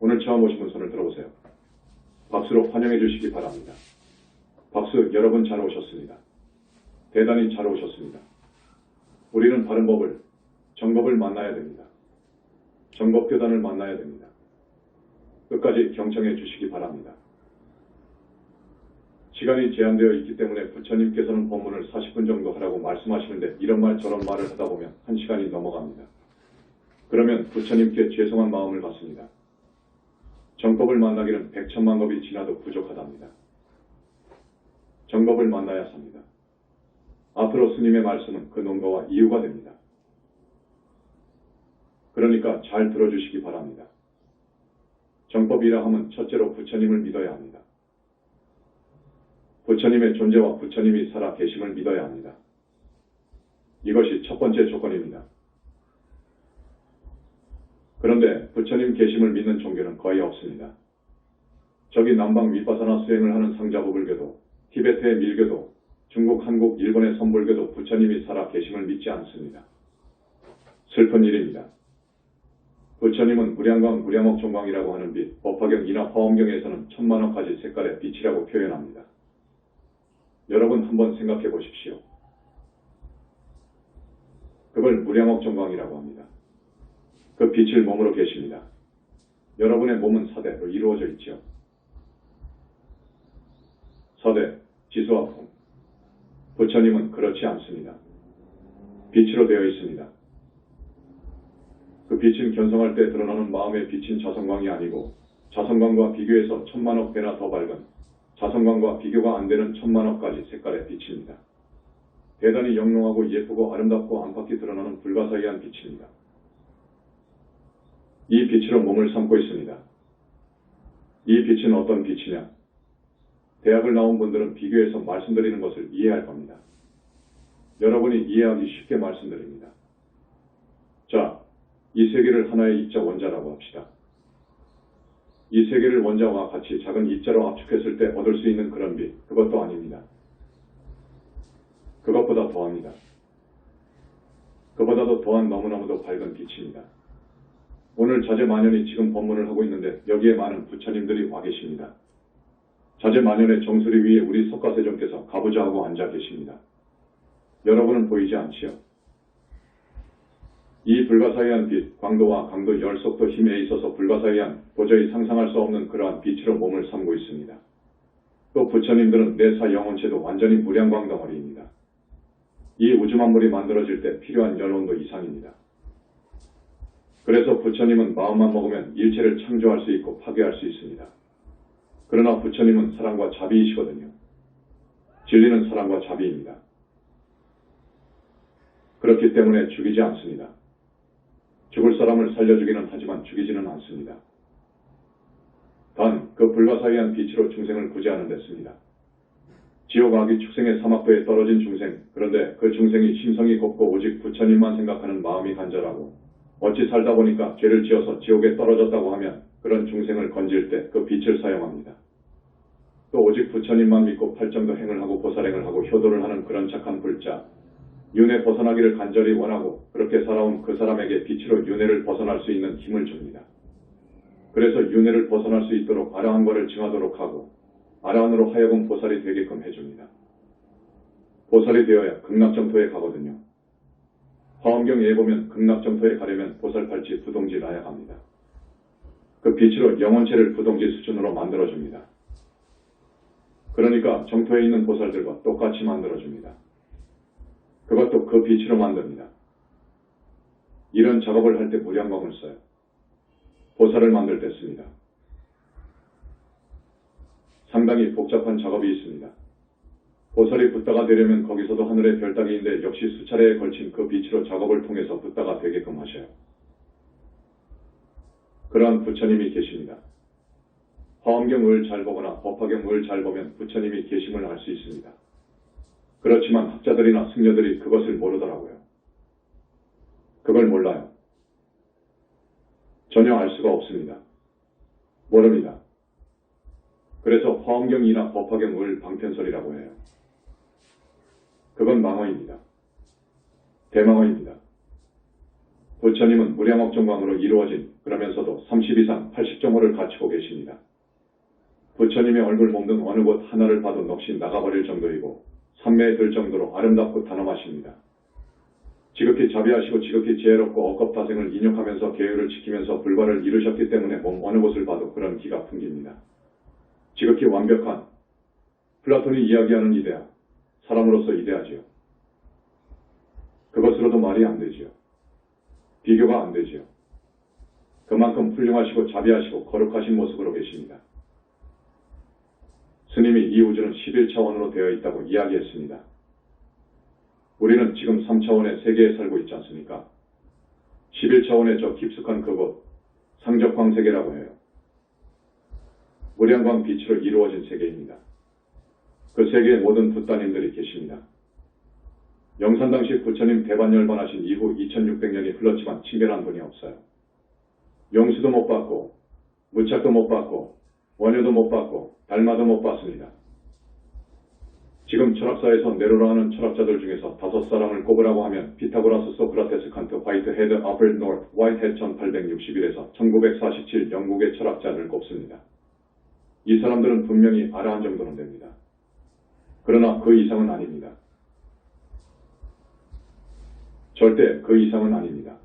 오늘 처음 오신 분 손을 들어보세요. 박수로 환영해 주시기 바랍니다. 박수. 여러분 잘 오셨습니다. 대단히 잘 오셨습니다. 우리는 바른 법을, 정법을 만나야 됩니다. 정법교단을 만나야 됩니다. 끝까지 경청해 주시기 바랍니다. 시간이 제한되어 있기 때문에 부처님께서는 법문을 40분 정도 하라고 말씀하시는데 이런 말 저런 말을 하다 보면 1시간이 넘어갑니다. 그러면 부처님께 죄송한 마음을 갖습니다. 정법을 만나기는 100,000만 법이 지나도 부족하답니다. 정법을 만나야 삽니다. 앞으로 스님의 말씀은 그 논거와 이유가 됩니다. 그러니까 잘 들어주시기 바랍니다. 정법이라 하면 첫째로 부처님을 믿어야 합니다. 부처님의 존재와 부처님이 살아 계심을 믿어야 합니다. 이것이 첫 번째 조건입니다. 그런데 부처님 계심을 믿는 종교는 거의 없습니다. 저기 남방 윗바사나 수행을 하는 상자부불교도, 티베트의 밀교도, 중국, 한국, 일본의 선불교도 부처님이 살아 계심을 믿지 않습니다. 슬픈 일입니다. 부처님은 무량광, 무량억 종광이라고 하는 빛, 법화경이나 화엄경에서는 천만억 가지 색깔의 빛이라고 표현합니다. 여러분 한번 생각해 보십시오. 그걸 무량억 종광이라고 합니다. 그 빛을 몸으로 계십니다. 여러분의 몸은 사대로 이루어져 있죠. 사대, 지수와 풍. 부처님은 그렇지 않습니다. 빛으로 되어 있습니다. 그 빛은 견성할 때 드러나는 마음의 빛인 자성광이 아니고 자성광과 비교해서 천만억 배나 더 밝은 자성광과 비교가 안 되는 천만억 가지 색깔의 빛입니다. 대단히 영롱하고 예쁘고 아름답고 안팎이 드러나는 불가사의한 빛입니다. 이 빛으로 몸을 삼고 있습니다. 이 빛은 어떤 빛이냐? 대학을 나온 분들은 비교해서 말씀드리는 것을 이해할 겁니다. 여러분이 이해하기 쉽게 말씀드립니다. 자, 이 세계를 하나의 입자 원자라고 합시다. 이 세계를 원자와 같이 작은 입자로 압축했을 때 얻을 수 있는 그런 빛, 그것도 아닙니다. 그것보다 더합니다. 그보다도 더한 너무너무도 밝은 빛입니다. 오늘 자재만연이 지금 법문을 하고 있는데 여기에 많은 부처님들이 와 계십니다. 자재만연의 정수리 위에 우리 석가세존께서 가부좌하고 앉아 계십니다. 여러분은 보이지 않지요? 이 불가사의한 빛, 광도와 강도, 열속도, 힘에 있어서 불가사의한 도저히 상상할 수 없는 그러한 빛으로 몸을 삼고 있습니다. 또 부처님들은 내사 영혼체도 완전히 무량광 덩어리입니다. 이 우주만물이 만들어질 때 필요한 열온도 이상입니다. 그래서 부처님은 마음만 먹으면 일체를 창조할 수 있고 파괴할 수 있습니다. 그러나 부처님은 사랑과 자비이시거든요. 진리는 사랑과 자비입니다. 그렇기 때문에 죽이지 않습니다. 죽을 사람을 살려주기는 하지만 죽이지는 않습니다. 단 그 불가사의한 빛으로 중생을 구제하는 데습니다. 지옥 악이 축생의 사막도에 떨어진 중생, 그런데 그 중생이 심성이 곱고 오직 부처님만 생각하는 마음이 간절하고 어찌 살다 보니까 죄를 지어서 지옥에 떨어졌다고 하면 그런 중생을 건질 때 그 빛을 사용합니다. 또 오직 부처님만 믿고 팔정도 행을 하고 보살행을 하고 효도를 하는 그런 착한 불자, 윤회 벗어나기를 간절히 원하고 그렇게 살아온 그 사람에게 빛으로 윤회를 벗어날 수 있는 힘을 줍니다. 그래서 윤회를 벗어날 수 있도록 아라한과를 증하도록 하고 아라한으로 하여금 보살이 되게끔 해줍니다. 보살이 되어야 극락정토에 가거든요. 화엄경에 보면 극락정토에 가려면 보살팔찌 부동지 나야 합니다. 그 빛으로 영혼체를 부동지 수준으로 만들어줍니다. 그러니까 정토에 있는 보살들과 똑같이 만들어줍니다. 그것도 그 빛으로 만듭니다. 이런 작업을 할 때 무량광을 써요. 보살을 만들 때 씁니다. 상당히 복잡한 작업이 있습니다. 보살이 붓다가 되려면 거기서도 하늘의 별따기인데 역시 수차례에 걸친 그 빛으로 작업을 통해서 붓다가 되게끔 하셔요. 그러한 부처님이 계십니다. 화엄경을 잘 보거나 법화경을 잘 보면 부처님이 계심을 알 수 있습니다. 그렇지만 학자들이나 승려들이 그것을 모르더라고요. 그걸 몰라요. 전혀 알 수가 없습니다. 모릅니다. 그래서 화엄경이나 법화경을 방편설이라고 해요. 그건 망어입니다. 대망어입니다. 부처님은 무량억 정광으로 이루어진 그러면서도 30 이상 80정호를 갖추고 계십니다. 부처님의 얼굴 몸 등 어느 곳 하나를 봐도 넋이 나가버릴 정도이고 산매에 들 정도로 아름답고 단엄하십니다. 지극히 자비하시고 지극히 지혜롭고 억겁다생을 인욕하면서 계율을 지키면서 불과를 이루셨기 때문에 몸 어느 곳을 봐도 그런 기가 풍깁니다. 지극히 완벽한 플라톤이 이야기하는 이데아, 사람으로서 이데아지요. 그것으로도 말이 안 되지요. 비교가 안 되지요. 그만큼 훌륭하시고 자비하시고 거룩하신 모습으로 계십니다. 스님이 이 우주는 11차원으로 되어 있다고 이야기했습니다. 우리는 지금 3차원의 세계에 살고 있지 않습니까? 11차원의 저 깊숙한 그곳, 상적광세계라고 해요. 무량광 빛으로 이루어진 세계입니다. 그 세계에 모든 붓다님들이 계십니다. 영산 당시 부처님 대반열반하신 이후 2600년이 흘렀지만 친견한 분이 없어요. 용수도 못 받고 무착도 못 받고 원효도 못 받고 달마도 못 받습니다. 지금 철학사에서 네로라하는 철학자들 중에서 5사람을 꼽으라고 하면 피타고라스, 소크라테스, 칸트, 화이트헤드, 알프레드 노트, 화이트헤드 1861에서 1947 영국의 철학자를 꼽습니다. 이 사람들은 분명히 아라한 정도는 됩니다. 그러나 그 이상은 아닙니다. 절대 그 이상은 아닙니다.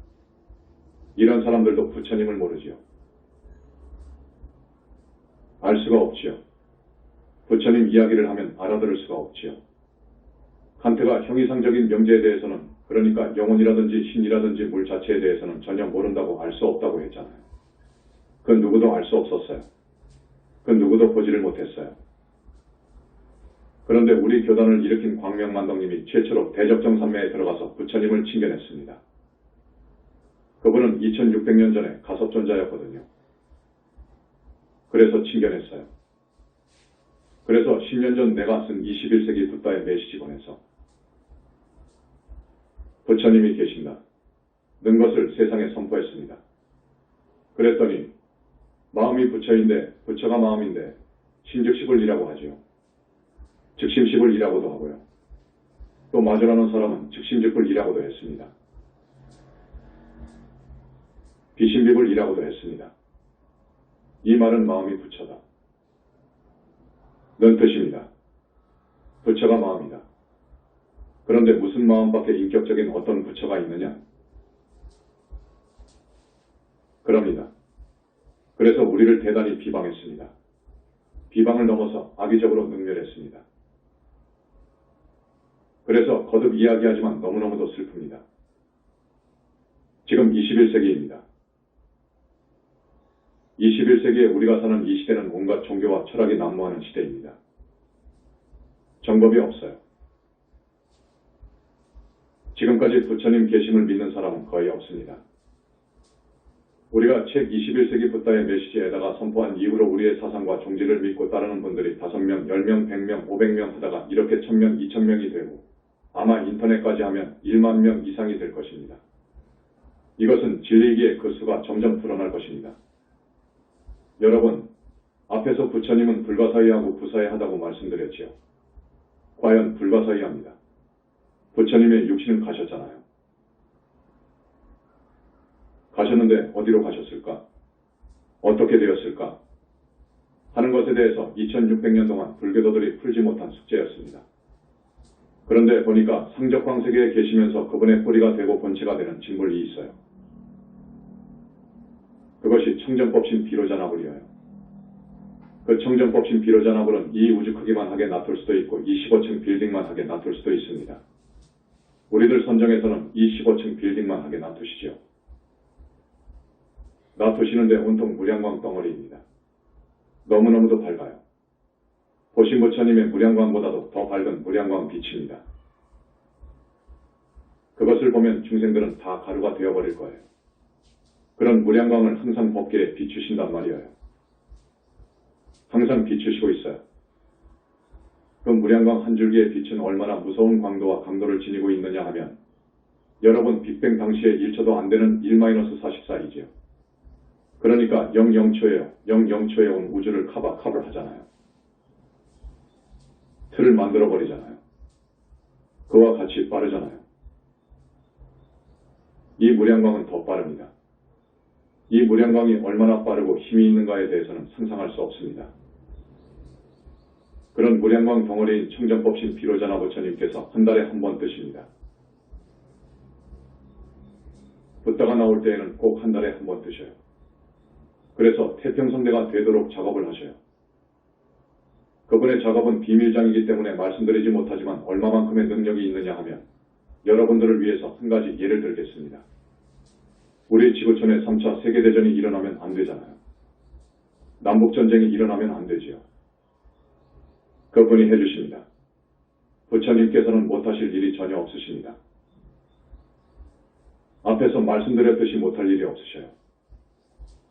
이런 사람들도 부처님을 모르지요. 알 수가 없지요. 부처님 이야기를 하면 알아들을 수가 없지요. 칸트가 형이상적인 명제에 대해서는, 그러니까 영혼이라든지 신이라든지 물 자체에 대해서는 전혀 모른다고 알 수 없다고 했잖아요. 그 누구도 알 수 없었어요. 그 누구도 보지를 못했어요. 그런데 우리 교단을 일으킨 광명만덕님이 최초로 대적정산매에 들어가서 부처님을 칭견했습니다. 그분은 2600년 전에 가섭존자였거든요. 그래서 칭견했어요. 그래서 10년 전 내가 쓴 21세기 붓다의 메시지 보내서 부처님이 계신다 는 것을 세상에 선포했습니다. 그랬더니 마음이 부처인데 부처가 마음인데 신즉시불이라고 하지요. 즉심시불이라고도 하고요. 또 마주라는 사람은 즉심즉불이라고도 했습니다. 비심비불이라고도 했습니다. 이 말은 마음이 부처다 는 뜻입니다. 부처가 마음이다. 그런데 무슨 마음밖에 인격적인 어떤 부처가 있느냐? 그럽니다. 그래서 우리를 대단히 비방했습니다. 비방을 넘어서 악의적으로 능멸했습니다. 그래서 거듭 이야기하지만 너무너무도 슬픕니다. 지금 21세기입니다. 21세기에 우리가 사는 이 시대는 온갖 종교와 철학이 난무하는 시대입니다. 정법이 없어요. 지금까지 부처님 계심을 믿는 사람은 거의 없습니다. 우리가 책 21세기 붓다의 메시지에다가 선포한 이후로 우리의 사상과 종지를 믿고 따르는 분들이 5명, 10명, 100명, 500명 하다가 이렇게 1000명, 2000명이 되고 아마 인터넷까지 하면 1만 명 이상이 될 것입니다. 이것은 진리이기에 그 수가 점점 불어날 것입니다. 여러분, 앞에서 부처님은 불가사의하고 부사의하다고 말씀드렸지요. 과연 불가사의합니다. 부처님의 육신은 가셨잖아요. 가셨는데 어디로 가셨을까? 어떻게 되었을까? 하는 것에 대해서 2600년 동안 불교도들이 풀지 못한 숙제였습니다. 그런데 보니까 상적광세계에 계시면서 그분의 뿌리가 되고 본체가 되는 진물이 있어요. 그것이 청정법신 비로자나불이에요. 그 청정법신 비로자나불은 이 우주 크기만 하게 놔둘 수도 있고 이 15층 빌딩만 하게 놔둘 수도 있습니다. 우리들 선정에서는 이 15층 빌딩만 하게 놔두시죠. 놔두시는데 온통 무량광 덩어리입니다. 너무너무도 밝아요. 보신 부처님의 무량광보다도 더 밝은 무량광 빛입니다. 그것을 보면 중생들은 다 가루가 되어버릴 거예요. 그런 무량광을 항상 법계에 비추신단 말이에요. 항상 비추시고 있어요. 그 무량광 한 줄기의 빛은 얼마나 무서운 광도와 강도를 지니고 있느냐 하면 여러분 빅뱅 당시에 1초도 안 되는 1-44이지요. 그러니까 00초예요. 00초에 온 우주를 커버를 하잖아요. 틀을 만들어버리잖아요. 그와 같이 빠르잖아요. 이 무량광은 더 빠릅니다. 이 무량광이 얼마나 빠르고 힘이 있는가에 대해서는 상상할 수 없습니다. 그런 무량광 덩어리인 청정법신 비로자나 부처님께서 한 달에 한 번 뜨십니다. 붓다가 나올 때에는 꼭 한 달에 한 번 뜨셔요. 그래서 태평성대가 되도록 작업을 하셔요. 그분의 작업은 비밀장이기 때문에 말씀드리지 못하지만 얼마만큼의 능력이 있느냐 하면 여러분들을 위해서 한 가지 예를 들겠습니다. 우리 지구촌에 3차 세계대전이 일어나면 안 되잖아요. 남북전쟁이 일어나면 안 되지요. 그분이 해주십니다. 부처님께서는 못하실 일이 전혀 없으십니다. 앞에서 말씀드렸듯이 못할 일이 없으셔요.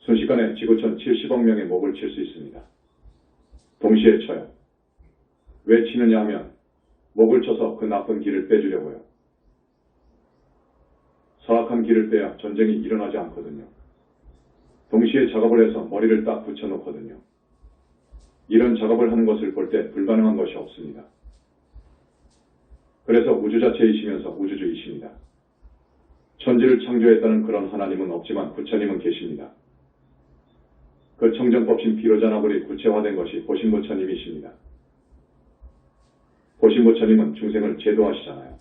순식간에 지구촌 70억 명의 목을 칠 수 있습니다. 동시에 쳐요. 왜 치느냐 하면 목을 쳐서 그 나쁜 길을 빼주려고요. 사악한 길을 빼야 전쟁이 일어나지 않거든요. 동시에 작업을 해서 머리를 딱 붙여놓거든요. 이런 작업을 하는 것을 볼 때 불가능한 것이 없습니다. 그래서 우주 자체이시면서 우주주이십니다. 천지를 창조했다는 그런 하나님은 없지만 부처님은 계십니다. 그 청정법신 비로자나불이 구체화된 것이 보신부처님이십니다. 보신부처님은 중생을 제도하시잖아요.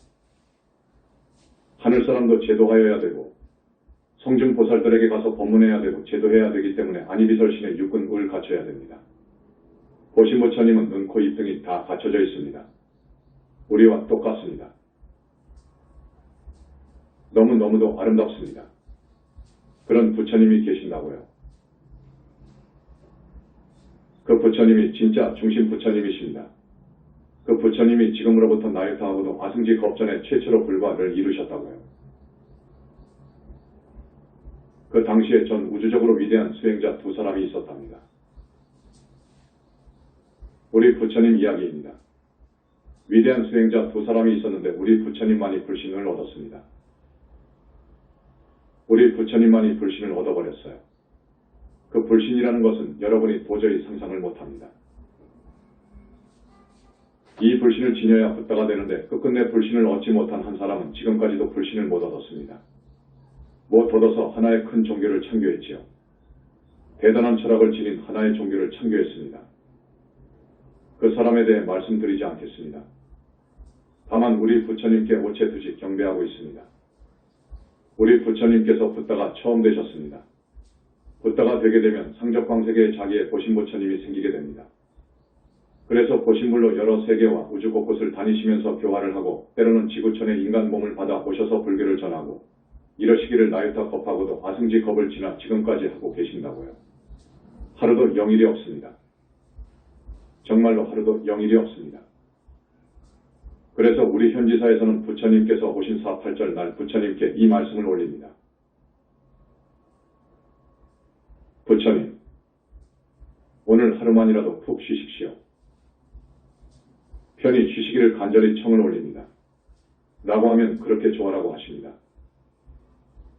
하늘사람도 제도하여야 되고 성중보살들에게 가서 법문해야 되고 제도해야 되기 때문에 안이비설신의 육근을 갖춰야 됩니다. 보신부처님은 눈, 코, 입 등이 다 갖춰져 있습니다. 우리와 똑같습니다. 너무너무도 아름답습니다. 그런 부처님이 계신다고요. 그 부처님이 진짜 중심 부처님이십니다. 그 부처님이 지금으로부터 나이타하고도 아승지 겁전에 최초로 불과를 이루셨다고요. 그 당시에 전 우주적으로 위대한 수행자 두 사람이 있었답니다. 우리 부처님 이야기입니다. 위대한 수행자 두 사람이 있었는데 우리 부처님만이 불신을 얻었습니다. 우리 부처님만이 불신을 얻어버렸어요. 그 불신이라는 것은 여러분이 도저히 상상을 못합니다. 이 불신을 지녀야 붓다가 되는데 끝끝내 불신을 얻지 못한 한 사람은 지금까지도 불신을 못 얻었습니다. 못 얻어서 하나의 큰 종교를 창교했지요. 대단한 철학을 지닌 하나의 종교를 창교했습니다. 그 사람에 대해 말씀드리지 않겠습니다. 다만 우리 부처님께 오체투지 경배하고 있습니다. 우리 부처님께서 붓다가 처음 되셨습니다. 붓다가 되게 되면 상적광세계에 자기의 보신부처님이 생기게 됩니다. 그래서 보신불로 여러 세계와 우주 곳곳을 다니시면서 교화를 하고 때로는 지구촌의 인간 몸을 받아 오셔서 불교를 전하고 이러시기를 나유타 겁하고도 아승지 겁을 지나 지금까지 하고 계신다고요. 하루도 영일이 없습니다. 정말로 하루도 영일이 없습니다. 그래서 우리 현지사에서는 부처님께서 오신 4.8절 날 부처님께 이 말씀을 올립니다. 부처님, 오늘 하루만이라도 푹 쉬십시오. 편히 쉬시기를 간절히 청을 올립니다. 라고 하면 그렇게 좋아라고 하십니다.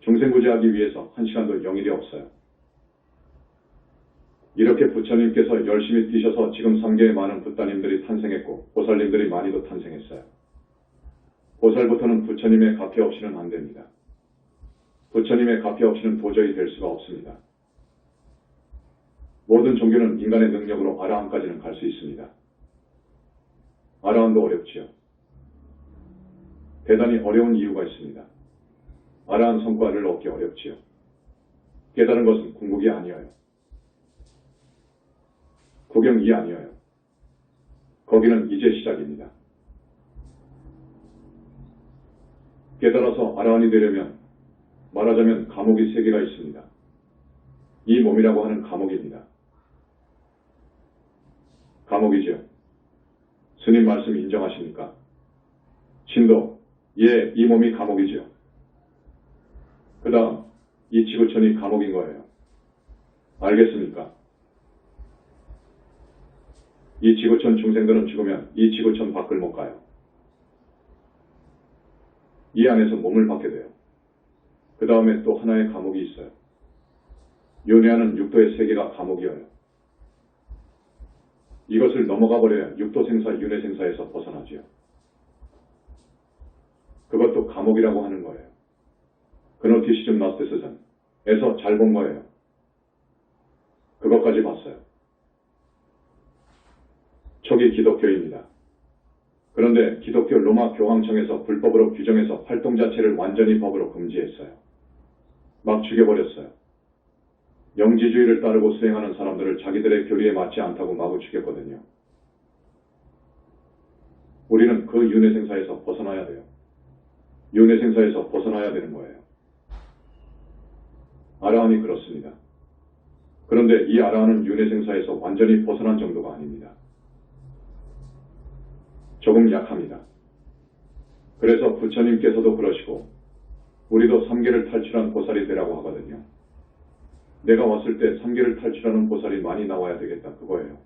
중생구제하기 위해서 한 시간도 영일이 없어요. 이렇게 부처님께서 열심히 뛰셔서 지금 상계에 많은 붓다님들이 탄생했고 보살님들이 많이도 탄생했어요. 보살부터는 부처님의 가피 없이는 안 됩니다. 부처님의 가피 없이는 도저히 될 수가 없습니다. 모든 종교는 인간의 능력으로 아라한까지는 갈 수 있습니다. 아라한도 어렵지요. 대단히 어려운 이유가 있습니다. 아라한 성과를 얻기 어렵지요. 깨달은 것은 궁극이 아니어요. 구경이 아니어요. 거기는 이제 시작입니다. 깨달아서 아라한이 되려면 말하자면 감옥이 3개가 있습니다. 이 몸이라고 하는 감옥입니다. 감옥이죠. 스님 말씀 인정하십니까? 신도, 예, 이 몸이 감옥이죠. 그 다음, 이 지구촌이 감옥인 거예요. 알겠습니까? 이 지구촌 중생들은 죽으면 이 지구촌 밖을 못 가요. 이 안에서 몸을 받게 돼요. 그 다음에 또 하나의 감옥이 있어요. 윤회하는 육도의 세계가 감옥이어요. 이것을 넘어가 버려야 육도 생사, 윤회 생사에서 벗어나지요. 그것도 감옥이라고 하는 거예요. 그노티시즘 나스티시즘에서 잘 본 거예요. 그것까지 봤어요. 초기 기독교입니다. 그런데 기독교 로마 교황청에서 불법으로 규정해서 활동 자체를 완전히 법으로 금지했어요. 막 죽여버렸어요. 영지주의를 따르고 수행하는 사람들을 자기들의 교리에 맞지 않다고 마구 죽였거든요. 우리는 그 윤회생사에서 벗어나야 돼요. 윤회생사에서 벗어나야 되는 거예요. 아라한이 그렇습니다. 그런데 이 아라한은 윤회생사에서 완전히 벗어난 정도가 아닙니다. 조금 약합니다. 그래서 부처님께서도 그러시고 우리도 3계를 탈출한 보살이 되라고 하거든요. 내가 왔을 때 3계를 탈출하는 보살이 많이 나와야 되겠다 그거예요.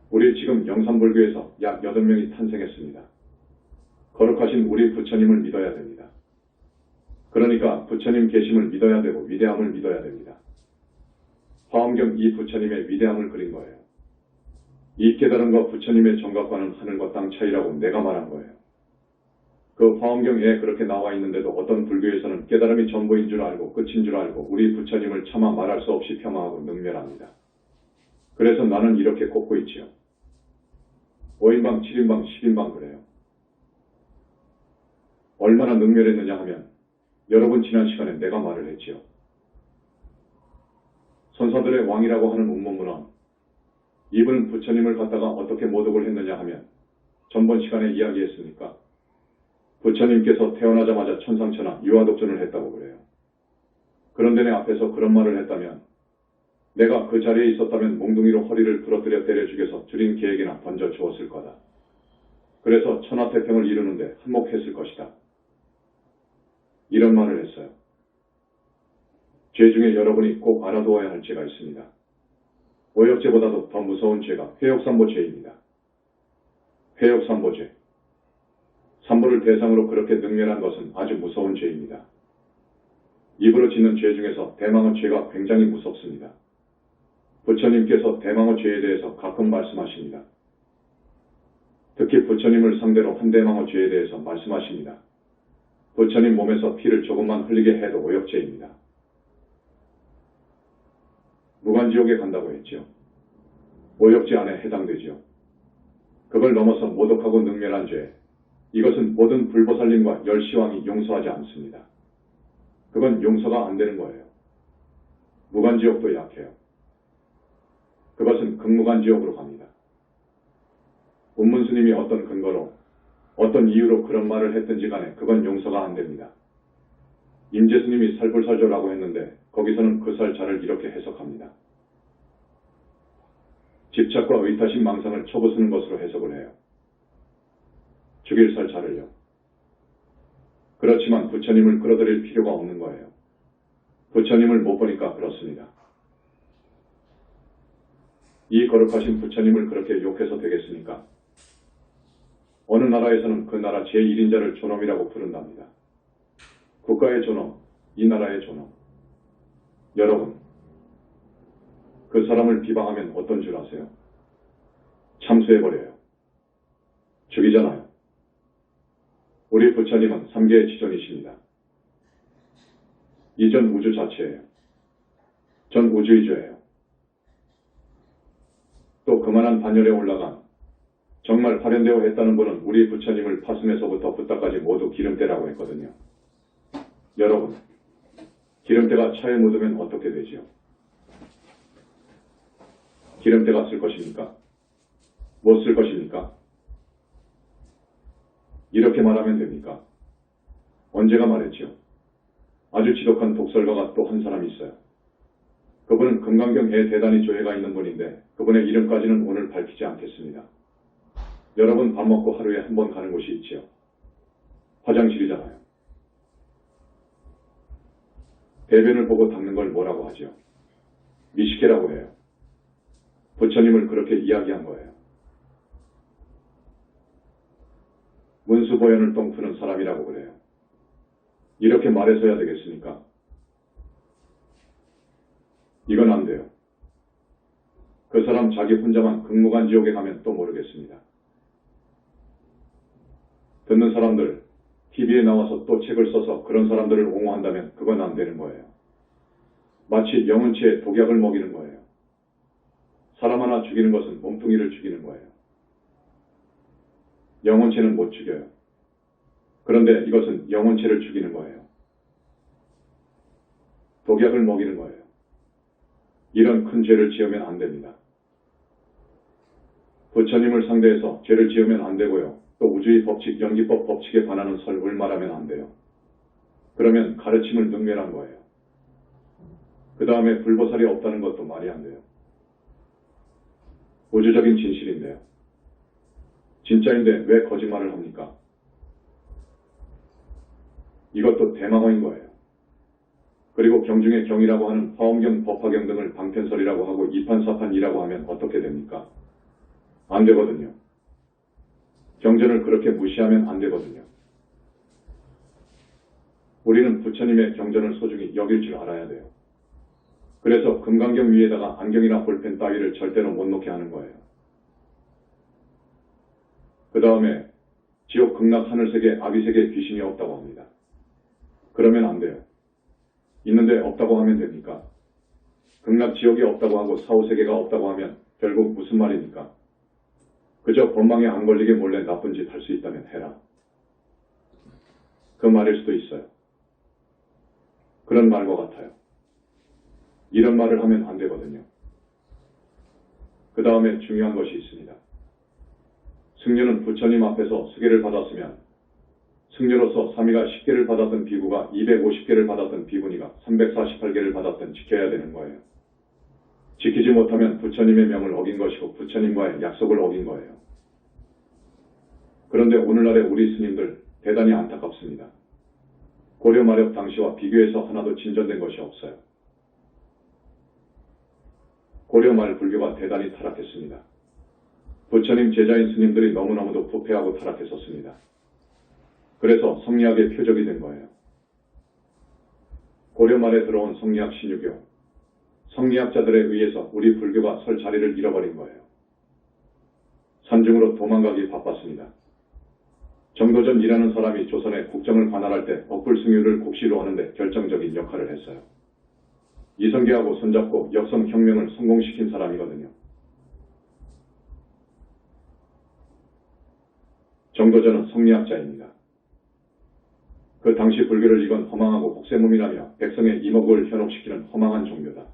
우리 지금 영산불교에서 약 8명이 탄생했습니다. 거룩하신 우리 부처님을 믿어야 됩니다. 그러니까 부처님 계심을 믿어야 되고 위대함을 믿어야 됩니다. 화엄경 이 부처님의 위대함을 그린 거예요. 이 깨달음과 부처님의 정각과는 하늘과 땅 차이라고 내가 말한 거예요. 그 화엄경에 그렇게 나와 있는데도 어떤 불교에서는 깨달음이 전부인 줄 알고 끝인 줄 알고 우리 부처님을 차마 말할 수 없이 폄하하고 능멸합니다. 그래서 나는 이렇게 꼽고 있지요. 5인방, 7인방, 10인방 그래요. 얼마나 능멸했느냐 하면 여러분 지난 시간에 내가 말을 했지요. 선사들의 왕이라고 하는 운모문헌 이분은 부처님을 갖다가 어떻게 모독을 했느냐 하면 전번 시간에 이야기했으니까 부처님께서 태어나자마자 천상천하 유아독존을 했다고 그래요. 그런데 내 앞에서 그런 말을 했다면 내가 그 자리에 있었다면 몽둥이로 허리를 부러뜨려 때려 죽여서 줄인 개에게나 던져 주었을 거다. 그래서 천하태평을 이루는데 한몫했을 것이다. 이런 말을 했어요. 죄 중에 여러분이 꼭 알아두어야 할 죄가 있습니다. 오역죄보다도 더 무서운 죄가 회역삼보죄입니다. 회역삼보죄. 삼보를 대상으로 그렇게 능멸한 것은 아주 무서운 죄입니다. 입으로 짓는 죄 중에서 대망의 죄가 굉장히 무섭습니다. 부처님께서 대망의 죄에 대해서 가끔 말씀하십니다. 특히 부처님을 상대로 한 대망의 죄에 대해서 말씀하십니다. 부처님 몸에서 피를 조금만 흘리게 해도 오역죄입니다. 무간지옥에 간다고 했죠. 오역죄 안에 해당되죠. 그걸 넘어서 모독하고 능멸한 죄, 이것은 모든 불보살님과 열시왕이 용서하지 않습니다. 그건 용서가 안 되는 거예요. 무간지옥도 약해요. 그것은 극무간지옥으로 갑니다. 운문스님이 어떤 근거로 어떤 이유로 그런 말을 했든지 간에 그건 용서가 안 됩니다. 임재스님이 살불살조라고 했는데 거기서는 그 살자를 이렇게 해석합니다. 집착과 의타심 망상을 쳐부수는 것으로 해석을 해요. 죽일 살자를요. 그렇지만 부처님을 끌어들일 필요가 없는 거예요. 부처님을 못 보니까 그렇습니다. 이 거룩하신 부처님을 그렇게 욕해서 되겠습니까? 어느 나라에서는 그 나라 제1인자를 존엄이라고 부른답니다. 국가의 존엄, 이 나라의 존엄. 여러분, 그 사람을 비방하면 어떤 줄 아세요? 참수해버려요. 죽이잖아요. 우리 부처님은 3계의 지존이십니다. 이전 우주 자체예요. 전 우주이조예요. 또 그만한 반열에 올라간 정말 화련되어 했다는 분은 우리 부처님을 파슴에서부터 붓다까지 모두 기름때라고 했거든요. 여러분, 기름때가 차에 묻으면 어떻게 되지요? 기름때가 쓸 것입니까? 못 쓸 것입니까? 이렇게 말하면 됩니까? 언제가 말했지요? 아주 지독한 독설가가 또 한 사람 있어요. 그분은 금강경에 대단히 조예가 있는 분인데 그분의 이름까지는 오늘 밝히지 않겠습니다. 여러분 밥 먹고 하루에 한 번 가는 곳이 있지요. 화장실이잖아요. 대변을 보고 닦는 걸 뭐라고 하죠? 미식회라고 해요. 부처님을 그렇게 이야기한 거예요. 문수보현을 똥푸는 사람이라고 그래요. 이렇게 말해서야 되겠습니까? 이건 안 돼요. 그 사람 자기 혼자만 극무간지옥에 가면 또 모르겠습니다. 듣는 사람들 TV에 나와서 또 책을 써서 그런 사람들을 옹호한다면 그건 안 되는 거예요. 마치 영혼체에 독약을 먹이는 거예요. 사람 하나 죽이는 것은 몸뚱이를 죽이는 거예요. 영혼체는 못 죽여요. 그런데 이것은 영혼체를 죽이는 거예요. 독약을 먹이는 거예요. 이런 큰 죄를 지으면 안 됩니다. 부처님을 상대해서 죄를 지으면 안 되고요. 또 우주의 법칙, 연기법 법칙에 반하는 설을 말하면 안 돼요. 그러면 가르침을 능멸한 거예요. 그 다음에 불보살이 없다는 것도 말이 안 돼요. 우주적인 진실인데요. 진짜인데 왜 거짓말을 합니까? 이것도 대망어인 거예요. 그리고 경중의 경이라고 하는 화엄경, 법화경 등을 방편설이라고 하고 이판사판이라고 하면 어떻게 됩니까? 안 되거든요. 경전을 그렇게 무시하면 안 되거든요. 우리는 부처님의 경전을 소중히 여길 줄 알아야 돼요. 그래서 금강경 위에다가 안경이나 볼펜 따위를 절대로 못 놓게 하는 거예요. 그 다음에 지옥, 극락, 하늘세계, 아비세계 귀신이 없다고 합니다. 그러면 안 돼요. 있는데 없다고 하면 됩니까? 극락, 지옥이 없다고 하고 사후세계가 없다고 하면 결국 무슨 말입니까? 그저 법망에 안 걸리게 몰래 나쁜 짓 할 수 있다면 해라. 그 말일 수도 있어요. 그런 말과 같아요. 이런 말을 하면 안 되거든요. 그 다음에 중요한 것이 있습니다. 승려는 부처님 앞에서 수계를 받았으면 승려로서 3위가 10개를 받았던 비구가 250개를 받았던 비구니가 348개를 받았던 지켜야 되는 거예요. 지키지 못하면 부처님의 명을 어긴 것이고 부처님과의 약속을 어긴 거예요. 그런데 오늘날의 우리 스님들 대단히 안타깝습니다. 고려 마렵 당시와 비교해서 하나도 진전된 것이 없어요. 고려 말 불교가 대단히 타락했습니다. 부처님 제자인 스님들이 너무너무도 부패하고 타락했었습니다. 그래서 성리학의 표적이 된 거예요. 고려 말에 들어온 성리학 신유교, 성리학자들에 의해서 우리 불교가 설 자리를 잃어버린 거예요. 산중으로 도망가기 바빴습니다. 정도전이라는 사람이 조선의 국정을 관할할 때 억불승유를 국시로 하는데 결정적인 역할을 했어요. 이성계하고 손잡고 역성혁명을 성공시킨 사람이거든요. 정도전은 성리학자입니다. 그 당시 불교를 이건 허망하고 복세몸이라며 백성의 이목을 현혹시키는 허망한 종교다.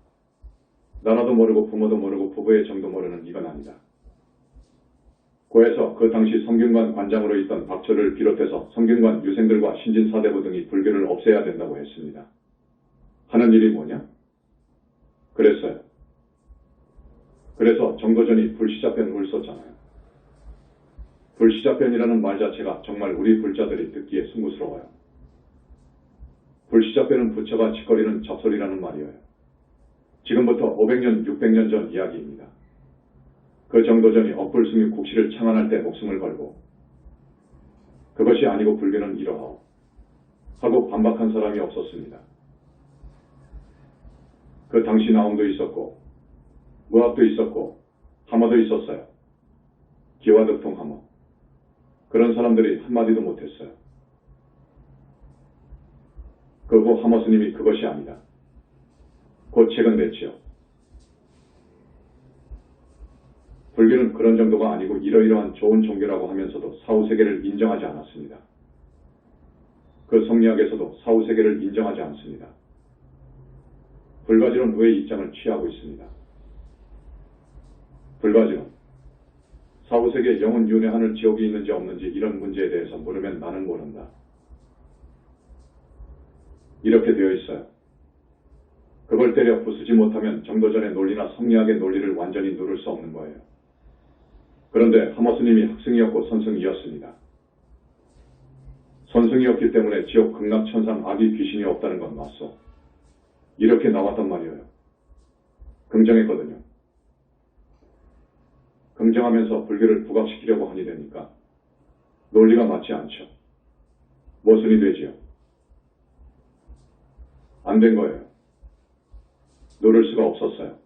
나라도 모르고 부모도 모르고 부부의 정도 모르는 이건 아니다. 고에서 그 당시 성균관 관장으로 있던 박철을 비롯해서 성균관 유생들과 신진사대부 등이 불교를 없애야 된다고 했습니다. 하는 일이 뭐냐? 그랬어요. 그래서 정도전이 불시자편을 썼잖아요. 불시자편이라는 말 자체가 정말 우리 불자들이 듣기에 숭고스러워요. 불시자편은 부처가 짓거리는 잡소리라는 말이에요. 지금부터 500년, 600년 전 이야기입니다. 그 정도전이 억불승유 국시를 창안할 때 목숨을 걸고 그것이 아니고 불교는 이러하오 하고 반박한 사람이 없었습니다. 그 당시 나움도 있었고 무합도 있었고 함어도 있었어요. 기와득통 함어. 그런 사람들이 한마디도 못했어요. 그 후 함어 스님이 그것이 아니다. 곧 책은 냈지요. 불교는 그런 정도가 아니고 이러이러한 좋은 종교라고 하면서도 사후세계를 인정하지 않았습니다. 그 성리학에서도 사후세계를 인정하지 않습니다. 불가지론 의의 입장을 취하고 있습니다. 불가지론, 사후세계 영혼 윤회 하늘 지옥이 있는지 없는지 이런 문제에 대해서 물으면 나는 모른다. 이렇게 되어 있어요. 그걸 때려 부수지 못하면 정도전의 논리나 성리학의 논리를 완전히 누를 수 없는 거예요. 그런데 하모스님이 학승이었고 선승이었습니다. 선승이었기 때문에 지옥, 극락, 천상, 악이 귀신이 없다는 건 맞소. 이렇게 나왔단 말이에요. 긍정했거든요. 긍정하면서 불교를 부각시키려고 하니 됩니까? 논리가 맞지 않죠. 모순이 되지요. 안 된 거예요. 누를 수가 없었어요.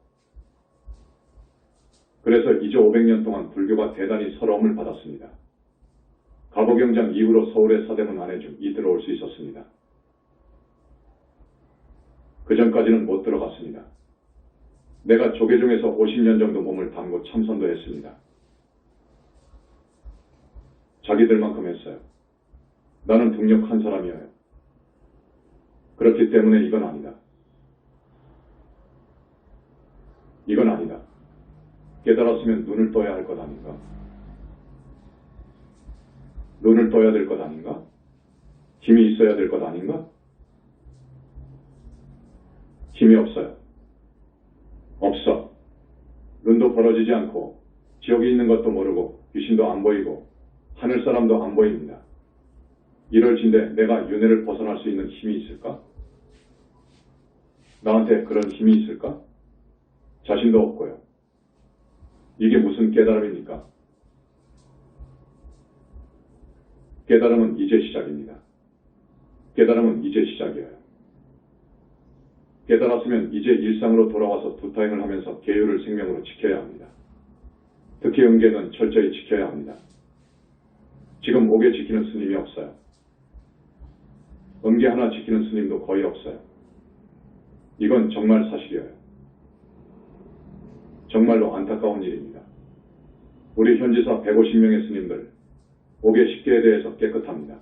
그래서 이제 500년 동안 불교가 대단히 서러움을 받았습니다. 갑오경장 이후로 서울의 사대문 안에 좀 들어올 수 있었습니다. 그 전까지는 못 들어갔습니다. 내가 조계종에서 50년 정도 몸을 담고 참선도 했습니다. 자기들만큼 했어요. 나는 등력한 사람이에요. 그렇기 때문에 이건 아니다. 이건 아니다. 깨달았으면 눈을 떠야 할 것 아닌가? 눈을 떠야 될 것 아닌가? 힘이 있어야 될 것 아닌가? 힘이 없어요. 없어. 눈도 벌어지지 않고 지옥이 있는 것도 모르고 귀신도 안 보이고 하늘 사람도 안 보입니다. 이럴 진데 내가 윤회를 벗어날 수 있는 힘이 있을까? 나한테 그런 힘이 있을까? 자신도 없고요. 이게 무슨 깨달음입니까? 깨달음은 이제 시작입니다. 깨달음은 이제 시작이에요. 깨달았으면 이제 일상으로 돌아와서 두타행을 하면서 계율을 생명으로 지켜야 합니다. 특히 음계는 철저히 지켜야 합니다. 지금 옥에 지키는 스님이 없어요. 음계 하나 지키는 스님도 거의 없어요. 이건 정말 사실이에요. 정말로 안타까운 일입니다. 우리 현지사 150명의 스님들, 옥의 10개에 대해서 깨끗합니다.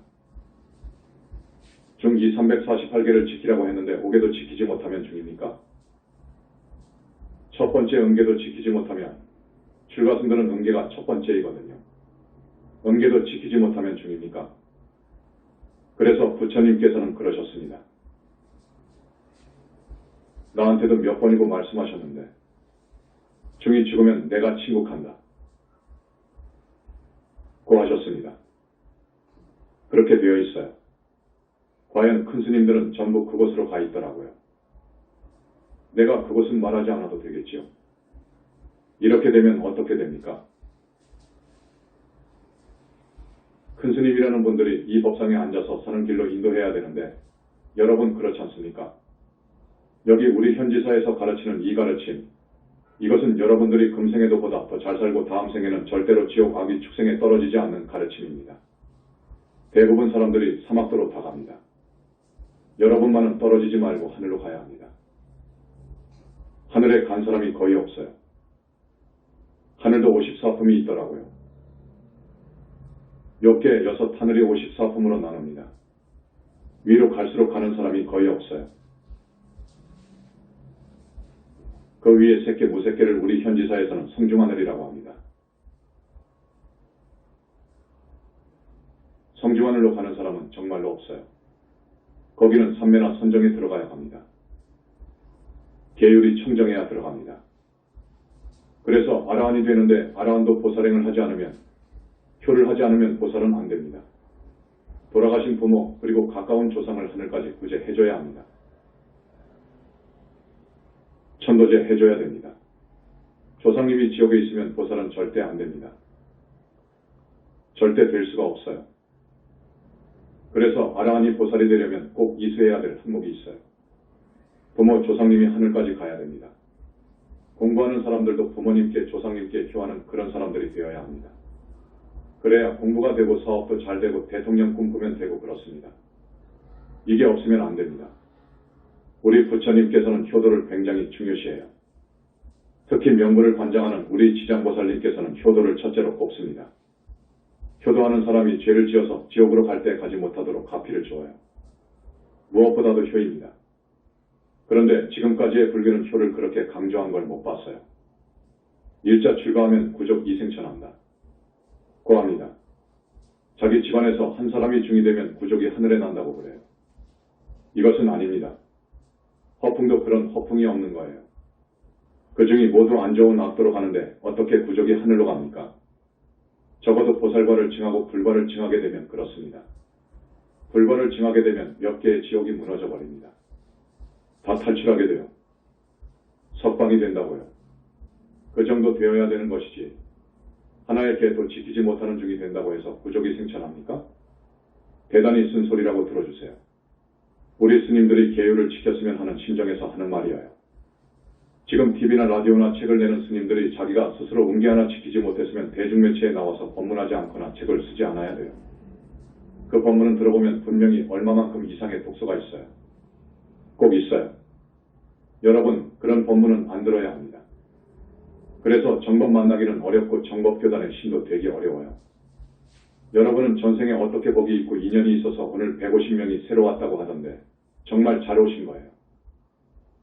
중기 348개를 지키라고 했는데 옥에도 지키지 못하면 중입니까? 첫 번째 음계도 지키지 못하면 출가승들은 음계가 첫 번째이거든요. 음계도 지키지 못하면 중입니까? 그래서 부처님께서는 그러셨습니다. 나한테도 몇 번이고 말씀하셨는데 중이 죽으면 내가 친국한다. 고 하셨습니다. 그렇게 되어 있어요. 과연 큰 스님들은 전부 그곳으로 가 있더라고요. 내가 그곳은 말하지 않아도 되겠지요. 이렇게 되면 어떻게 됩니까? 큰 스님이라는 분들이 이 법상에 앉아서 사는 길로 인도해야 되는데 여러분 그렇지 않습니까? 여기 우리 현지사에서 가르치는 이 가르침, 이것은 여러분들이 금생에도 보다 더 잘 살고 다음 생에는 절대로 지옥 악의 축생에 떨어지지 않는 가르침입니다. 대부분 사람들이 사막도로 다 갑니다. 여러분만은 떨어지지 말고 하늘로 가야 합니다. 하늘에 간 사람이 거의 없어요. 하늘도 54품이 있더라고요. 몇 개, 6 하늘이 54품으로 나눕니다. 위로 갈수록 가는 사람이 거의 없어요. 그 위에 새끼 무새끼를 우리 현지사에서는 성중하늘이라고 합니다. 성중하늘로 가는 사람은 정말로 없어요. 거기는 삼매나 선정에 들어가야 합니다. 계율이 청정해야 들어갑니다. 그래서 아라한이 되는데 아라한도 보살행을 하지 않으면, 효를 하지 않으면 보살은 안 됩니다. 돌아가신 부모 그리고 가까운 조상을 하늘까지 구제해줘야 합니다. 천도제 해줘야 됩니다. 조상님이 지옥에 있으면 보살은 절대 안 됩니다. 절대 될 수가 없어요. 그래서 아라한이 보살이 되려면 꼭 이수해야 될 항목이 있어요. 부모 조상님이 하늘까지 가야 됩니다. 공부하는 사람들도 부모님께 조상님께 효하는 그런 사람들이 되어야 합니다. 그래야 공부가 되고 사업도 잘 되고 대통령 꿈꾸면 되고 그렇습니다. 이게 없으면 안 됩니다. 우리 부처님께서는 효도를 굉장히 중요시해요. 특히 명부를 관장하는 우리 지장보살님께서는 효도를 첫째로 꼽습니다. 효도하는 사람이 죄를 지어서 지옥으로 갈 때 가지 못하도록 가피를 주어요. 무엇보다도 효입니다. 그런데 지금까지의 불교는 효를 그렇게 강조한 걸 못 봤어요. 일자 출가하면 구족 이생천한다. 고합니다. 자기 집안에서 한 사람이 중이 되면 구족이 하늘에 난다고 그래요. 이것은 아닙니다. 허풍도 그런 허풍이 없는 거예요. 그 중이 모두 안 좋은 악도로 가는데 어떻게 구족이 하늘로 갑니까? 적어도 보살과를 증하고 불과를 증하게 되면 그렇습니다. 불과를 증하게 되면 몇 개의 지옥이 무너져 버립니다. 다 탈출하게 돼요. 석방이 된다고요. 그 정도 되어야 되는 것이지 하나의 개도 지키지 못하는 중이 된다고 해서 구족이 생천합니까? 대단히 쓴소리라고 들어주세요. 우리 스님들이 계율을 지켰으면 하는 심정에서 하는 말이에요. 지금 TV나 라디오나 책을 내는 스님들이 자기가 스스로 음계 하나 지키지 못했으면 대중매체에 나와서 법문하지 않거나 책을 쓰지 않아야 돼요. 그 법문은 들어보면 분명히 얼마만큼 이상의 독소가 있어요. 꼭 있어요. 여러분, 그런 법문은 안 들어야 합니다. 그래서 정법 만나기는 어렵고 정법교단의 신도 되기 어려워요. 여러분은 전생에 어떻게 복이 있고 인연이 있어서 오늘 150명이 새로 왔다고 하던데 정말 잘 오신 거예요.